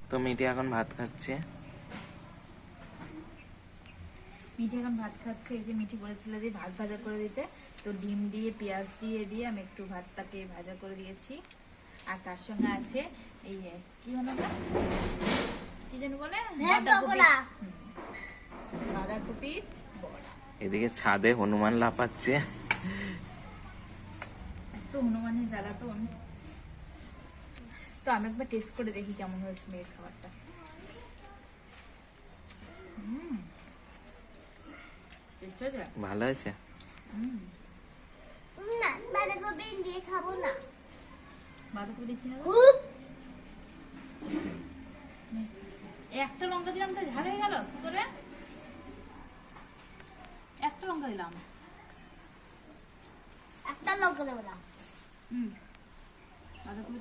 তো মিঠি এখন ভাত খাচ্ছে। মিঠি এখন ভাত খাচ্ছে। এই যে মিঠি বলেছিল যে ভাত ভাজা করে দিতে, তো ডিম দিয়ে পেঁয়াজ দিয়ে আমি একটু ভাতটাকে ভাজা করে দিয়েছি। আর তার সঙ্গে আছে এই কি হলো না, কি যেন বলে, বাঁধাকপির বড়া। এদিকে ছাদে হনুমান লাফাচ্ছে। এত হনুমানের জ্বালাতন। তো আমি একবার টেস্ট করে দেখি কেমন হয়েছে মেয়ের খাবারটা। ভালো হয়েছে। না, বাঁধাকপি দিয়ে খাবো না। বাঁধাকপি দিচ্ছি না, একটা লঙ্কা দিলাম তো ঝাল হয়ে গেল কি করে? একটা লঙ্কা দিলাম, একটা লঙ্কা দেবো না। বাঁধাকপি